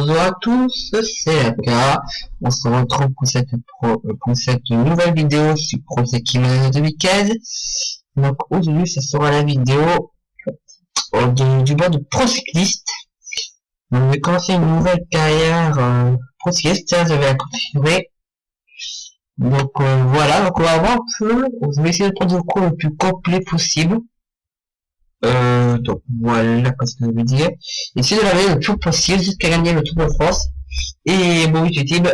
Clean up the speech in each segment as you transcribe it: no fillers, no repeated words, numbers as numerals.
Bonjour à tous, c'est Aka. On se retrouve pour cette nouvelle vidéo sur Projet Kimmel 2015. Donc aujourd'hui, ça sera la vidéo du bord de pro cycliste. Donc, je vais commencer une nouvelle carrière pro cycliste, je vais la configurer. Donc voilà, donc on va voir un peu, je vais essayer de prendre le cours le plus complet possible. Donc voilà ce que je veux dire. Essayer de laver le plus possible jusqu'à gagner le Tour de France. Et bon, YouTube,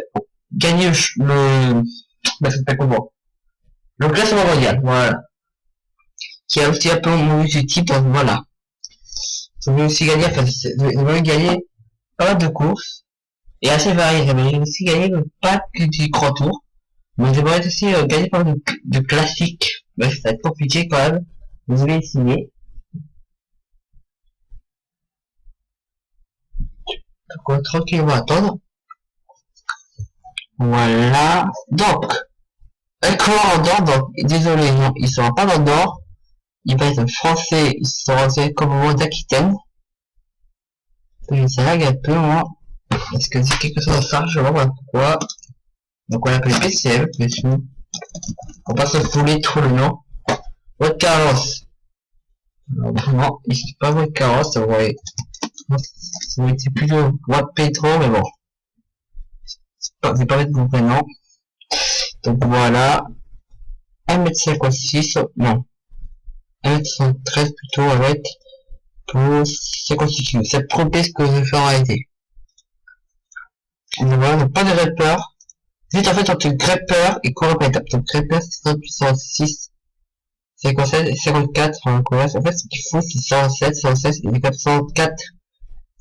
gagner ça s'appelle comment? Le classement mondial, voilà. Qui a aussi un peu mon YouTube, donc voilà. Je vais aussi gagner, je vais gagner pas mal de courses. Et assez varié, j'aimerais aussi gagner le pack du Grand Tour. Mais j'aimerais aussi gagner pas mal de classiques. Mais ça va être compliqué quand même. Je vais essayer. Donc on va tranquillement attendre. Voilà. Donc, un coureur en dehors, donc, désolé, non, il sera pas dans le nord. Il va être français, il sera comme au d'Aquitaine. Et ça lag un peu, moi. Parce que c'est quelque chose à faire, je vois pas pourquoi. Donc on l'appelle PCM, bien sûr. On va se fouler tout le nom. Votre carrosse. Non, ici pas votre carrosse, ça va être plutôt Watt Petro, mais bon. C'est pas votre prénom. Donc voilà. 1m56, non. 1m73 plutôt avec pour 56 kg. C'est trompé ce que je vais faire en réalité. Donc voilà, donc pas de gripper. Vite en fait entre gripper et coureur par étape. Donc gripper c'est 106, 57 et 54 en coureur. En fait ce qu'il faut c'est 107, 116 et 404.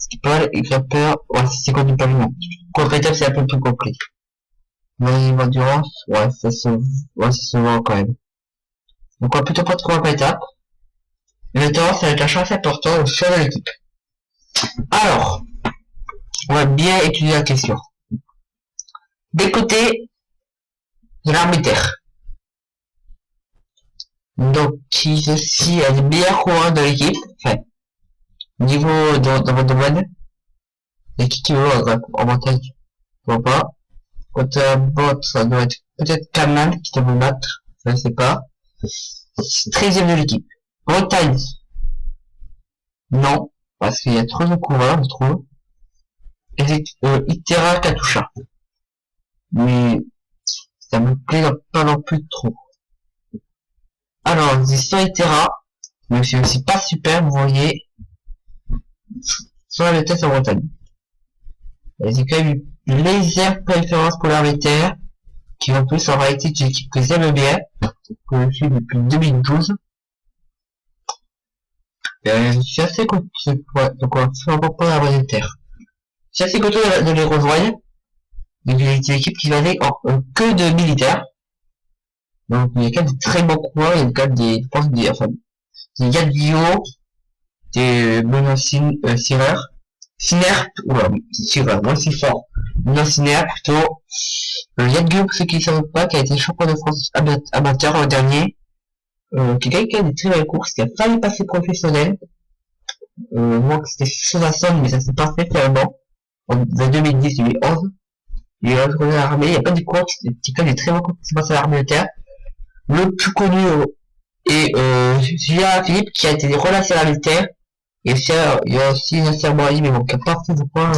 Ce qui est pas mal, et gripper, ouais c'est connu pas bien. Coureur par étape c'est un peu plus compliqué. Mais l'endurance, ouais ça se voit quand même. Donc on va plutôt pas de coureur par étape. Et l'endurance ça va être un chance important au sein de l'équipe. Alors, on va bien étudier la question. Des côtés de l'armée terre. Donc, qui ceci a les meilleurs coureurs de l'équipe, enfin, niveau dans votre domaine, et qui veut en montagne, je vois pas. Côté bot, ça doit être peut-être Kamal qui doit vous battre, je ne sais pas. 13ème de l'équipe. Bretagne. Non, parce qu'il y a trop de coureurs, je trouve. Et Itera Katusha. Mais ça me plaît pas non plus trop. Alors, l'histoire Itera, mais c'est aussi pas super, vous voyez, sur le test en Bretagne. J'ai quand même une légère préférence pour l'armée terre, qui en plus en réalité est une équipe que j'aime bien, que je suis depuis 2012. Je suis assez content, donc on va faire un peu l'armée terre. Je suis assez content de les rejoindre. Donc il y a une équipe qui va aller que de militaires. Donc il y a quand même des très bons coureurs, il y a quand même des, je pense des Yadvio, des Benoît Sirer, moi c'est fort. Benoît Siner plutôt. Yadvio, pour ceux qui ne savent pas, qui a été champion de France amateur l'an dernier. Qui a quand même des très belles courses, qui a failli passer professionnel. Moi c'était chose à somme, mais ça s'est pas fait finalement. En 2010-2011. Il est retrouvé à l'armée, il n'y a pas de coureurs qui connaissent des très bons coureurs qui se passent à l'armée de terre. Le plus connu est Julien Philippe qui a été relâché à l'armée de terre. Et il y a aussi Nasser Bourali, mais bon, qui a pas fait de points,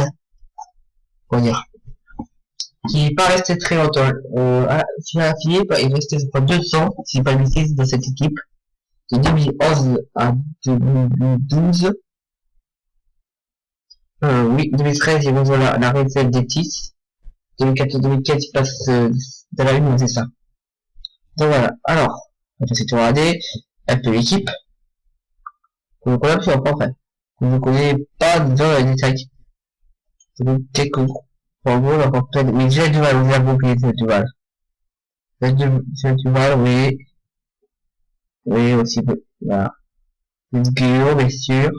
comment dire, qui n'est pas resté très longtemps. Julien Philippe, il est resté je crois 200, si pas le bêtise, dans cette équipe, de 2011 à 2012. Oui, 2013, il rejoint la réserve des TIS. 2014-2015, il passe dans la une, c'est ça. Donc voilà, alors, on va essayer de regarder un peu l'équipe. Que vous connaissez pas, en fait. Que vous connaissez pas dans les détails. C'est donc quelques robots, là, pour peut-être, mais j'ai du mal, vous avez oublié, j'ai du mal. J'ai du mal, oui. Oui, aussi, voilà. C'est Guillaume, bien sûr.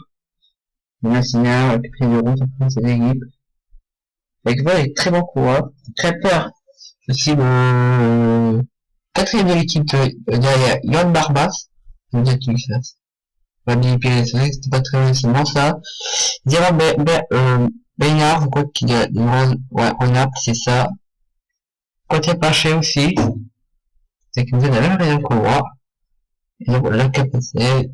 Le National, avec les de route, après, c'est l'équipe. Avec voilà, les très bons coureurs, très peur. Aussi le 4ème de l'équipe derrière Yann Barbas. Je veux dire qui ça. C'était pas très récemment ça. Diamant Baynard, quoi qu'il y a des grandes, ouais, Renard, c'est ça. Côté Paché aussi, c'est que vous avez la même raison que moi. Et donc, la capacité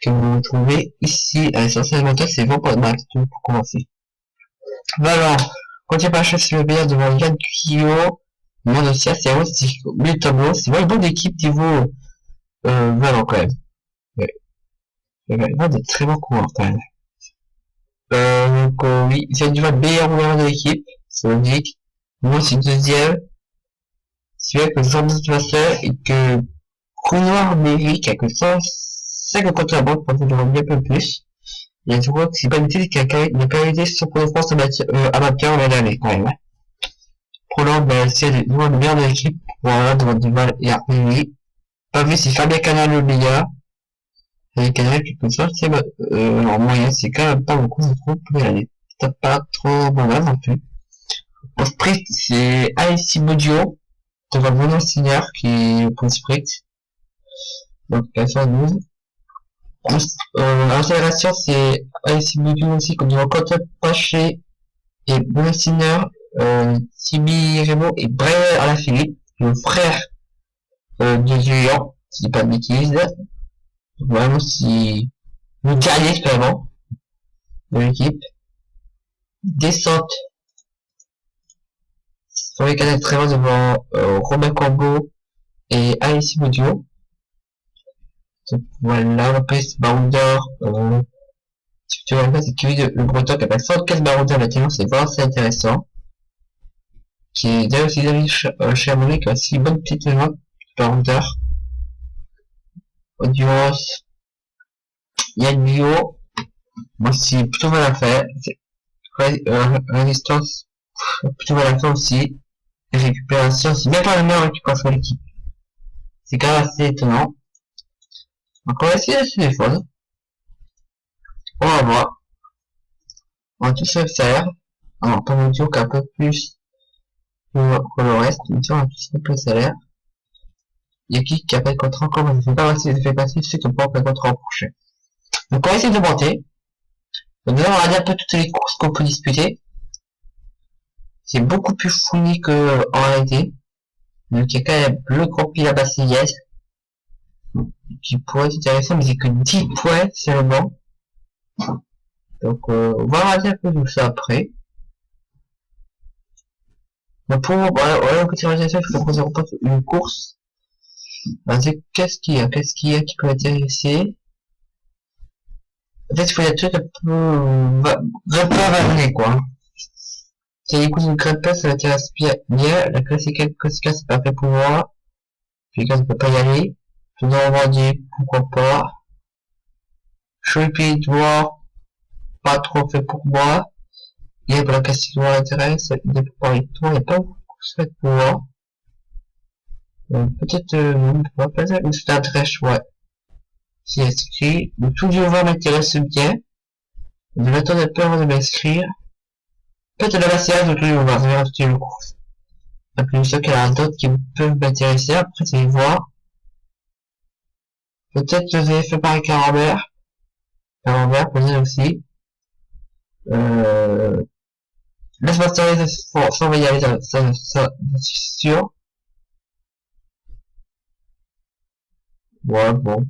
que vous trouvez ici, à l'essentiel alimentaire, c'est bon pour max, pour commencer. Valent, côté Paché, c'est le meilleur devant Yann Kyo, monde aussi, c'est vrai, c'est le tableau, c'est vraiment une bonne équipe niveau, Valent quand même. Ouais. Il y a vraiment des très bons coureurs quand même. Donc, oui, c'est du meilleur rouleur de l'équipe, c'est logique. Moi, c'est deuxième. C'est vrai que Jordan Vasseur et que Couloir Méric a que 105 contre la banque pour faire un peu plus. Et je vois que c'est pas une télé qui a qualité sur pour le France amateur l'année dernière, quand même. Prenant, c'est le meilleur de l'équipe pour avoir devant Duval et Armini. Pas vu si Fabien Canal le meilleur. Fabien Canal, quelque chose, c'est, en moyenne, c'est quand même pas beaucoup, je trouve, pour l'année. C'est pas trop bon là non plus. Pour sprint, c'est Alexis Bodio, devant Bruno Senior, qui est pour le sprint. Donc, 412. L'accélération, c'est Alexis Bodio aussi, comme devant Quentin Paché et Bruno Senior, Tibi Remo et Brian Alaphilippe, le frère, de Julien, si je dis pas de bêtises. Donc, vraiment, si, le dernier, vraiment, de l'équipe. Descente. Sur les canaux très loin devant, Robin Corbeau et Alexis Bodio. Donc, voilà, après, c'est Barouder, si tu vois, c'est Kevin le Breton qui a pas 115 Barouder maintenant, c'est vraiment assez intéressant. Qui est d'ailleurs aussi David Charbonnet qui a aussi une bonne petite mémoire, Barouder. Endurance, Yann Bio, moi c'est plutôt mal à faire. Résistance, plutôt mal à faire aussi. Et récupération, c'est bien pas la meilleure récupération de l'équipe. C'est quand même assez étonnant. Donc on va essayer de se défendre. On va voir. On va tous se faire. Alors, pas me dire qu'un peu plus que le reste, on va tous un peu le salaire. Il y a qui a pas de contrat encore, mais il fait pas passer les effets passifs, ceux qui n'ont pas de contrat en prochain. Donc on va essayer de monter. Donc là, on va dire un peu toutes les courses qu'on peut disputer. C'est beaucoup plus fourni que en réalité. Donc il y a quand même le Grand Prix la Bastillaise, qui pourrait être intéressant, mais c'est que 10 points seulement. Donc on va regarder un peu tout ça après. Donc pour voilà, une petite organisation, il faut qu'on se repasse une course. Qu'est-ce qu'il y a qui peut intéresser? En fait, il faut des trucs un peu variés, quoi. Si les coups de grimpeur, ça m'intéresse bien. La classique, c'est pas fait pour moi. Puis quand je peux pas y aller. Je dois avoir dit, pourquoi pas. Choupi Noir, pas trop fait pour moi. Et pour la classique noire intéresse, il est pour Paris Tour, il n'y a pas beaucoup de fait pour moi. Peut-être, on va pas dire une stade drèche, ouais. C'est inscrit. Le tout du vent m'intéresse bien. Je vais attendre un peu avant de m'inscrire. Peut-être la séance de tout du vent, je vais rajouter le course. Et puis, je sais qu'il y en a d'autres qui peuvent m'intéresser, après, c'est voir. Peut-être que j'ai fait par Camembert. Camembert, peut-être aussi. Laisse-moi sans va y aller, ça, je suis sûr. Ouais, bon.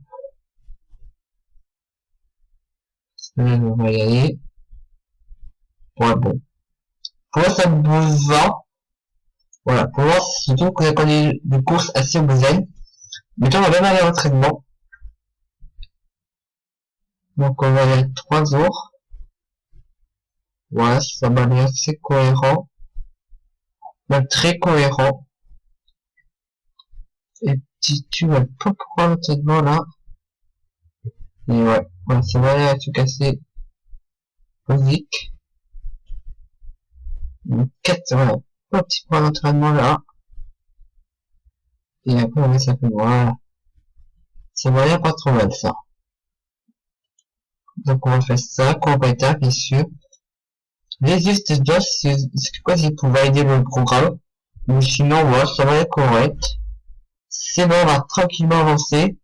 On va y aller. Ouais, bon. Pour moi, ça me va. Voilà. Pour moi, surtout qu'on a pas des courses assez homogènes. Mais toi, on va même aller à l'entraînement. Donc, on va aller 3 jours. Ouais, ça m'a l'air assez cohérent. Même très cohérent. Et si tu vas pas prendre l'entraînement là. Et ouais, ça m'a l'air tout assez logique. Donc 4, voilà. Un petit point d'entraînement là. Et après on met ça plus voilà. Ça m'a l'air pas trop mal ça. Donc on va faire ça, compléter bien sûr. Les listes de c'est quoi c'est pour valider le programme. Mais sinon voilà, ça va être correct. C'est bon, on va tranquillement avancer.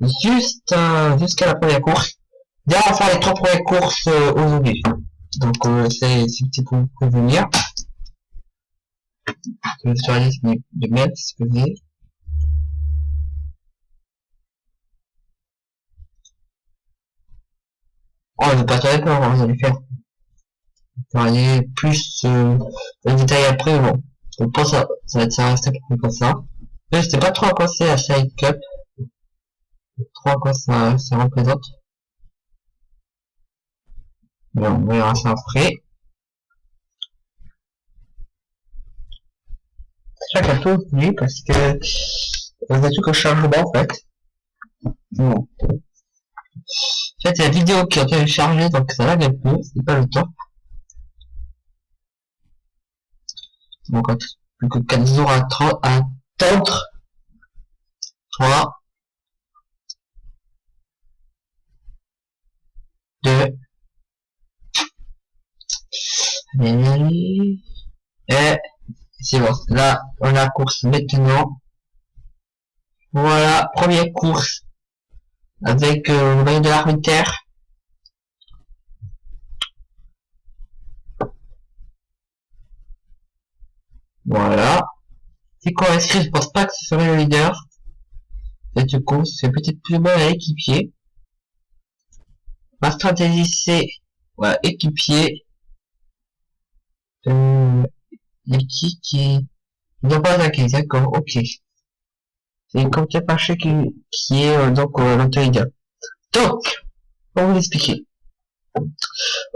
Juste jusqu'à la première course. Bien, on va faire les 3 premières courses aujourd'hui. Donc, c'est petit pour vous prévenir. Je vais sur la liste de mails, ce que j'ai. Oh, je vais pas tarder pas, vous allez faire. Vous voyez plus, de détails après, bon. Je pense que ça va être ça rester pour ça. Mais je sais pas trop à quoi c'est la Side Cup. Trop à quoi ça représente. Mais on verra ça après. Chaque un peu oublié parce que, c'est tout que chargement, en fait. Bon. En fait, il y a la vidéo qui est téléchargée, donc ça lag un peu, c'est pas le temps. Donc, plus que 4 jours à attendre. 3, 2, allez, et c'est bon. Là, on a course maintenant. Voilà, première course avec le maillot de l'arbitraire. Voilà. C'est quoi inscrit, je pense pas que ce serait le leader. Cette course, c'est peut-être plus mal à l'équipier. Ma stratégie, c'est, voilà, équipier. Et qui ne doit pas attaquer, d'accord, ok. C'est comme Apache qui est donc l'autorité. Donc, pour vous expliquer.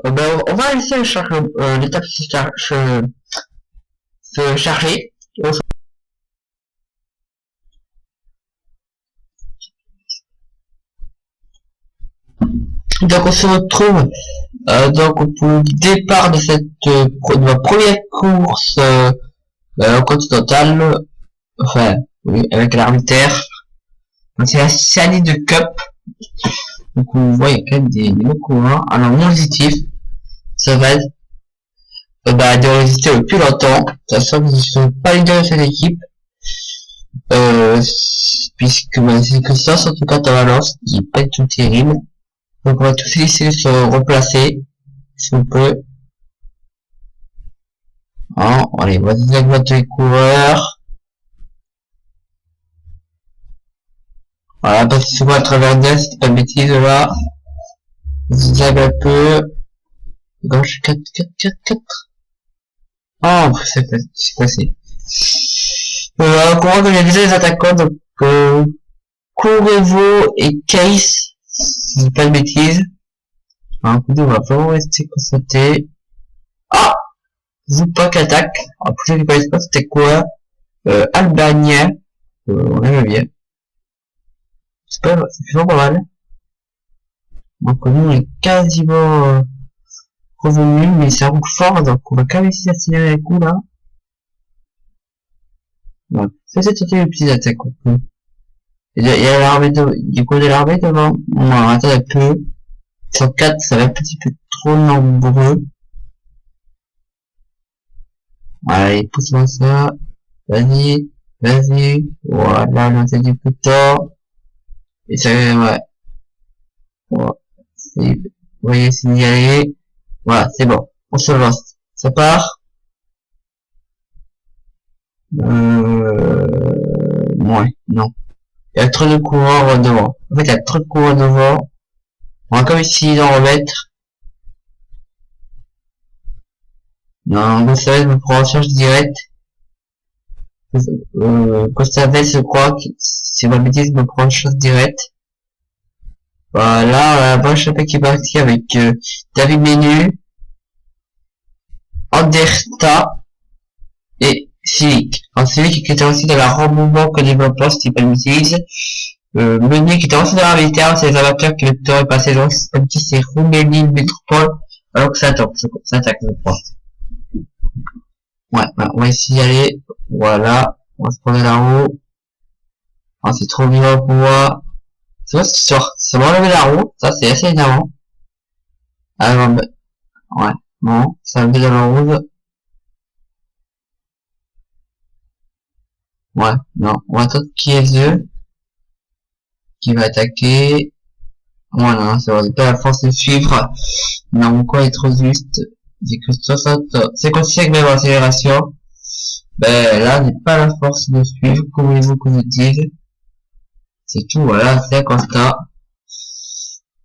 Ben, on va laisser l'étape se charger. Donc on se retrouve donc pour le départ de cette de la première course continentale, enfin oui, avec l'arbitraire. C'est la Sally de Cup. Donc vous voyez quand même des mots courants. Alors mon objectif, ça va être de résister le plus longtemps. De toute façon, je ne suis pas leader de cette équipe. Puisque ma circonstance, en tout cas, dans la lance, qui est pas du tout terrible. Donc on va tous essayer de se replacer, si on peut. Hein, allez, vas-y, augmente les coureurs. Voilà, parce que souvent à travers d'elle, c'est pas de bêtises là. Zigzag un peu. Gauche, 4, 4, 4, 4. Oh, c'est passé. Au courant que j'ai déjà les attaquants, donc, Kurevo et Case, si c'est pas de bêtises. Alors, écoutez, on va vraiment rester constaté. Ah! Zupak attaque. Alors, pour ceux qui ne connaissent pas, c'était quoi? Albania. On aime bien. C'est vraiment pas mal. Donc, nous, on est quasiment, revenu, mais ça roule fort, donc on va quand même essayer d'accélérer les coups, là. Voilà. Faites tenter les petites attaques, on peut. Il y a l'armée du coup de l'armée devant. On va attendre un peu. Sur 4, ça va être un petit peu trop nombreux. Allez, pousse-moi ça. Vas-y, vas-y. Voilà, l'entrée du peu de temps. Et ça, ouais. Voilà. Vous voyez, c'est d'y aller. Voilà, c'est bon. On se lance. Ça part. Ouais, non. Il y a trop de coureurs devant. En fait, il y a trop de coureurs devant. On va comme essayer d'en remettre. Non, vous savez, je me prends en charge directe. Costavel, je crois que c'est ma bêtise, je me prends en charge directe. Voilà, bon, je sais pas qui est parti avec David Menu, Anderta et Silic. Alors, Silic qui était aussi dans la remouement que développeur, c'était pas utilise. Menu qui était aussi dans la militaire, c'est les amateurs qui le teraient passé, donc c'est pas petit, c'est Roumanie, Métropole, alors que ça attaque, je crois. Ouais, on va essayer d'y aller. Voilà, on va se prendre là-haut. Ah, c'est trop bien pour moi. C'est vrai, ça m'a enlevé la roue, ça c'est assez énervant. Alors, ouais, bon, ça me met dans la rouge. Ouais, non, on va attendre qui est eux, qui va attaquer. Voilà, ça aurait pas la force de suivre. Non, quoi être juste. J'ai que 55 mètres d'accélération. Ben, là, j'ai pas la force de suivre. Comment voulez-vous que je dise? C'est tout, voilà, c'est un constat.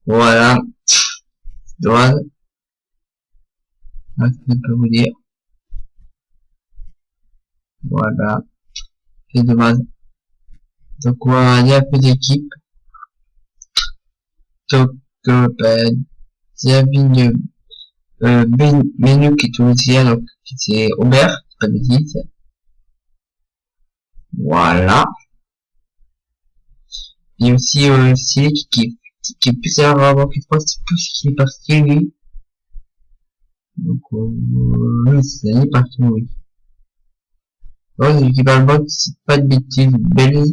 Voilà. Droite. Je peux vous dire. Voilà. C'est dommage. Donc, voilà, il y a un peu d'équipe. Donc, ben, il y a Menu qui est toulousain, donc, c'est Aubert, c'est pas de bêtises. Voilà. Il y a aussi, Stylé qui est plus à la qui est plus qui est parti, lui. Donc, c'est parti, oui. Ouais, l'équipe allemande, c'est pas de bêtises, belle.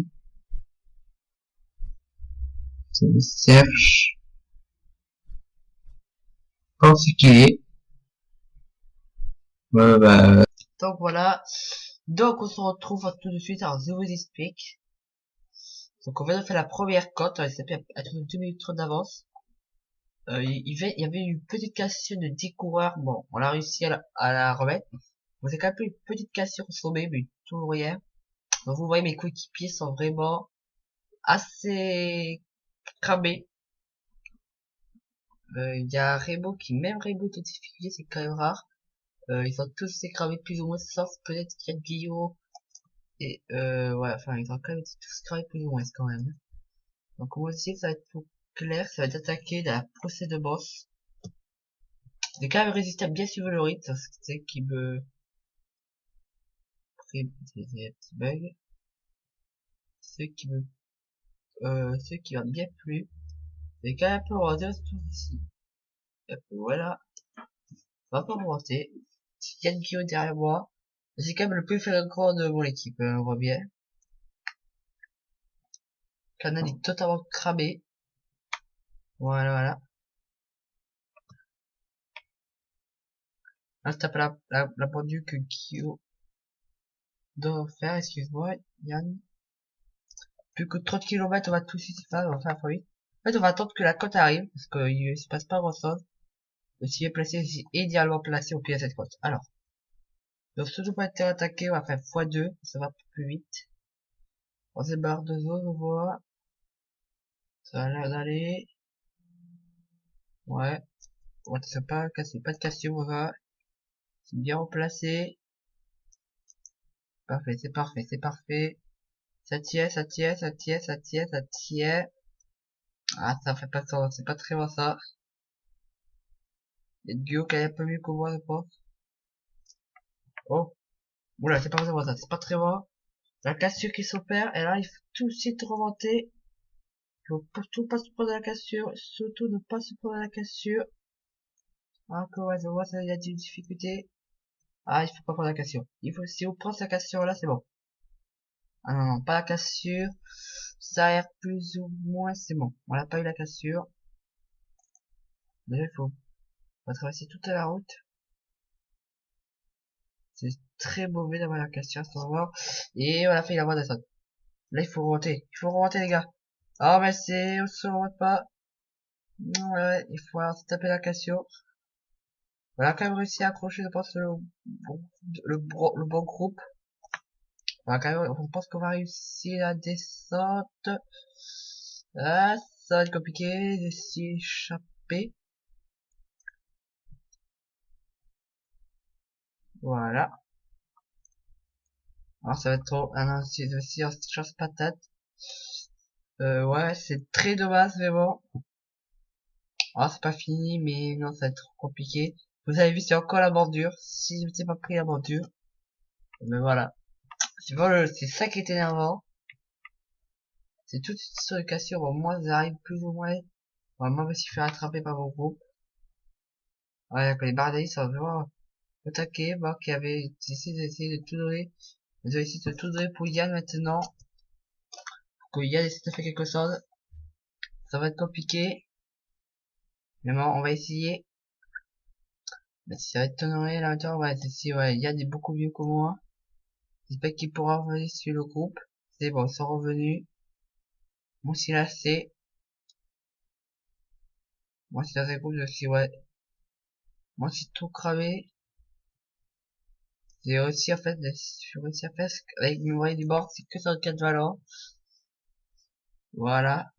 C'est le Serge. Je pense qu'il est. Bah. Donc voilà. Donc on se retrouve tout de suite en The Vous Explique. Donc on vient de faire la première cote, il s'appelle à 2 minutes d'avance. Il y avait une petite cassure de 10 coureurs, bon, on a réussi à la remettre. Bon, c'est quand même une petite cassure au sommet, mais tout rien. Donc vous voyez mes coéquipiers sont vraiment assez cramés. Il y a Rebo même Rebo est en difficulté, c'est quand même rare. Ils sont tous écramés plus ou moins, sauf peut-être qu'il y a Guillaume. Et ouais, enfin ils ont quand même été tous cramés plus ou moins quand même. Donc on va essayer que ça va être plus clair, ça va être attaqué dans la procès de boss. J'ai quand même résisté à bien suivre le rythme, parce que c'est qui me... des petits bugs. Ceux qui m'ont bien plu. J'ai quand même un peu remonté tout ici. Et puis voilà. On va pas remonter. Il y a une Guillaume derrière moi. C'est quand même le plus flagrant de mon équipe, on voit bien. Le canal est totalement cramé. Voilà, voilà. Là, je tape la pendule que Guillaume doit faire, excuse-moi, Yann. Plus que 30 km, on va tout de suite faire, on va faire vite. En fait, on va attendre que la côte arrive, parce qu'il se passe pas grand chose. S'il est placé, idéalement placé au pied de cette côte. Alors. Donc, surtout pas être attaqué, on va faire x2, ça va plus vite. On se barre de zone, on voit. Ça a l'air d'aller. Ouais. Ouais, c'est pas cassé, pas de cassure, on va. C'est bien replacé. Parfait, c'est parfait, c'est parfait. Ça tient, ça tient, ça tient, ça tient, ça tient. Ah, ça fait pas ça, c'est pas très bon ça. Il y a Guillaume qui est un peu mieux que moi, je pense. Oh. Oula, c'est pas vraiment ça, c'est pas très bon. La cassure qui s'opère, et là, il faut tout de suite remonter. Il faut surtout pas se prendre la cassure, surtout ne pas se prendre la cassure. Ah, que ouais, je vois, ça, il y a des difficultés. Ah, il faut pas prendre la cassure. Il faut, si on prend sa cassure là, c'est bon. Ah non, non, pas la cassure. Ça a l'air plus ou moins, c'est bon. On n'a pas eu la cassure. Déjà, on va traverser toute la route. C'est très mauvais d'avoir la cassure, sans voir. Et on a fait la voie d'assaut. Là, il faut remonter. Il faut remonter, les gars. Ah, mais on se remonte pas. Ouais, il faut se taper la cassure. On a quand même réussi à accrocher, je pense, le bon groupe. On va quand même, on pense qu'on va réussir la descente. Ah, ça va être compliqué de s'y échapper. Voilà. Alors ça va être trop, ah non, c'est aussi en chasse patate. Ouais, c'est très dommage, mais bon. Ah, c'est pas fini, mais non, ça va être trop compliqué. Vous avez vu, c'est encore la bordure. Si je ne t'ai pas pris la bordure. Mais voilà. C'est ça qui est énervant. C'est toute cette histoire de cassure. Bon, moi, j'arrive plus ou moins. Moi, je me suis fait attraper par mon groupe. Ouais, quand les bardéis sont vraiment attaqués. Bon, qui avait essayé de tout donner. Ils ont essayé de tout donner pour Yann maintenant. Pour que Yann essaie de faire quelque chose. Ça va être compliqué. Mais bon, on va essayer. Mais si ça va être tonoré là maintenant, ouais, si, ouais, Yann est beaucoup mieux que moi. J'espère qu'il pourra revenir sur le groupe. C'est bon, ils sont revenus. Bon, si là, c'est, Moi, c'est assez cool aussi, ouais. Moi, c'est tout cramé. J'ai réussi à faire, avec mes moyens du bord, c'est que sur le 4 valeurs. Voilà.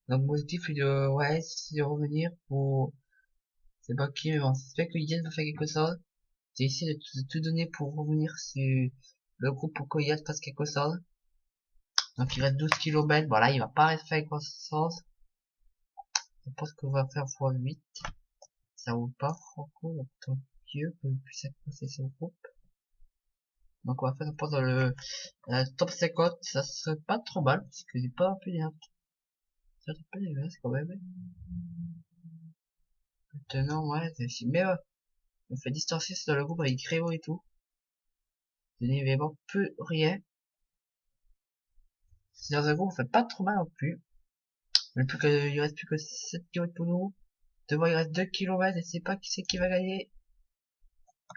Donc, mon objectif est de, ouais, c'est de revenir pour, c'est pas qui, mais bon, j'espère que Yann va faire quelque chose. J'ai essayé de tout donner pour revenir sur le groupe pour que Yann fasse quelque chose. Donc, il reste 12 km. Voilà, il va pas rester avec quoi sens. Je pense qu'on va faire x8. Ça vaut pas, franco, donc tant mieux que je puisse accrocher son groupe. Donc, on va faire, je pense, dans le top 50. Ça serait pas trop mal, parce que j'ai pas un peu des ça serait pas dégueulasse quand même. Maintenant, ouais, c'est mais on fait distancer dans le groupe avec Gréo et tout. Je n'ai vraiment plus rien. Si dans un groupe, on fait pas trop mal non plus. Mais plus que, il reste plus que 7 km pour nous. Devant, il reste 2 km et c'est pas qui c'est qui va gagner.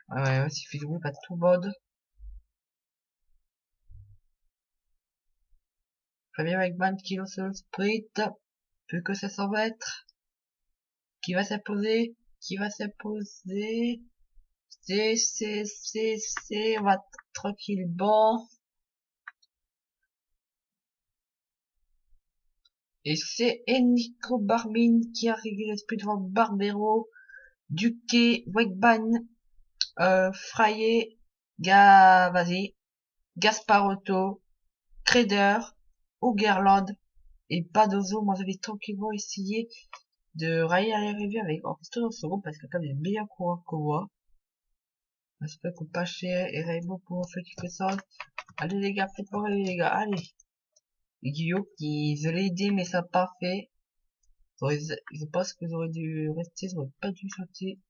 Ouais, il suffit de groupe à tout mode. Fabien McMahon qui lance le sprint. Plus que 500 mètres. Qui va s'imposer? Qui va s'imposer? On va tranquille, bon. Et c'est Enrico Barmin qui a réglé l'esprit devant Barbero, Duquet, Weigban, Frayer, vas-y, Gasparotto, Creder, Ougerland et Badozo. Moi, j'avais tranquillement essayé de railler à l'arrivée avec en tout dans ce groupe parce qu'il y a quand même des meilleurs coureurs que moi. J'espère que pas cher et Rainbow pour faire quelque chose. Allez les gars, faites pas les gars, allez. Et Guillaume qui, je l'ai aidé mais ça n'a pas fait. Je pense que j'aurais dû rester, j'aurais pas dû sauter.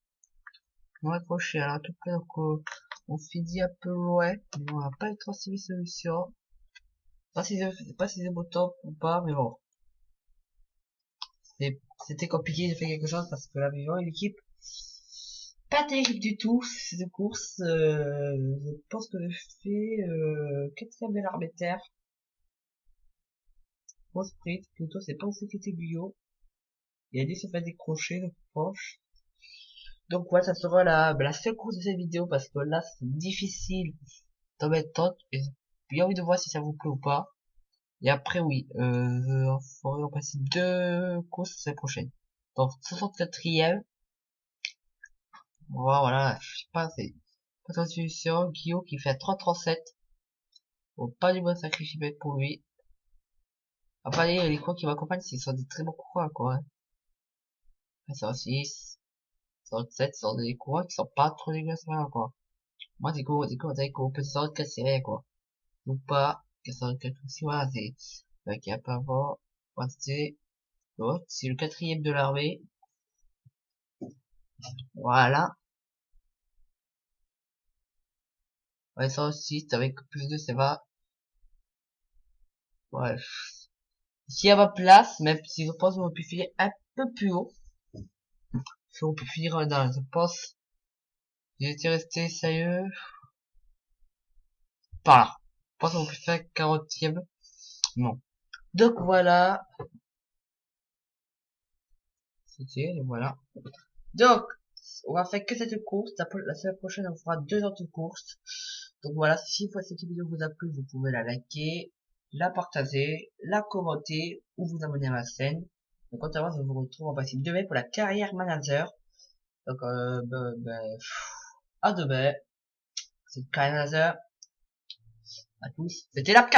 On va accrocher, alors en tout cas, donc, on finit un peu loin, mais on va pas être aussi solution. Pas si c'est beau top ou pas, mais bon. C'était compliqué de faire quelque chose parce que la vivant et l'équipe, pas terrible du tout, cette course, je pense que j'ai fait, 4ème de l'arbitraire. Au sprint, plutôt, c'est pas aussi qui était Guyot. Il a dit se faire décrocher, le proche. Donc ouais, ça sera la seule course de cette vidéo parce que là c'est difficile d'en mettre tant et j'ai envie de voir si ça vous plaît ou pas. Et après oui, on fera en passer 2 courses la prochaine. Donc 64ème, voilà, je sais pas, c'est pas de solution. Guillaume qui fait 3,37. Bon, pas du bon sacrifice pour lui. Après les cours qui m'accompagnent, ce sont des très bons coureurs quoi. Hein. 106, 107, ce sont des coureurs qui sont pas trop dégueulasses quoi. Moi, des cours peut sortir casser rien, quoi. Ou pas, que ça quelque chose, voilà, c'est, donc, il y a pas avant, c'est le 4ème de l'armée. Voilà. Ouais, ça aussi, avec plus de, ça va. Ouais. S'il y a ma place, même si je pense qu'on peut finir un peu plus haut. Si on peut finir dans, je pense, j'ai été resté sérieux. Par là. Je pense qu'on peut faire 40ème. Non. Donc voilà. C'était, voilà. Donc, on va faire que cette course. La semaine prochaine, on fera 2 autres courses. Donc voilà, si cette vidéo vous a plu, vous pouvez la liker, la partager, la commenter ou vous abonner à ma chaîne. Donc quant à moi, je vous retrouve en principe demain pour la carrière manager. Donc à demain. C'est le carrière manager. À tous. C'était l'APK.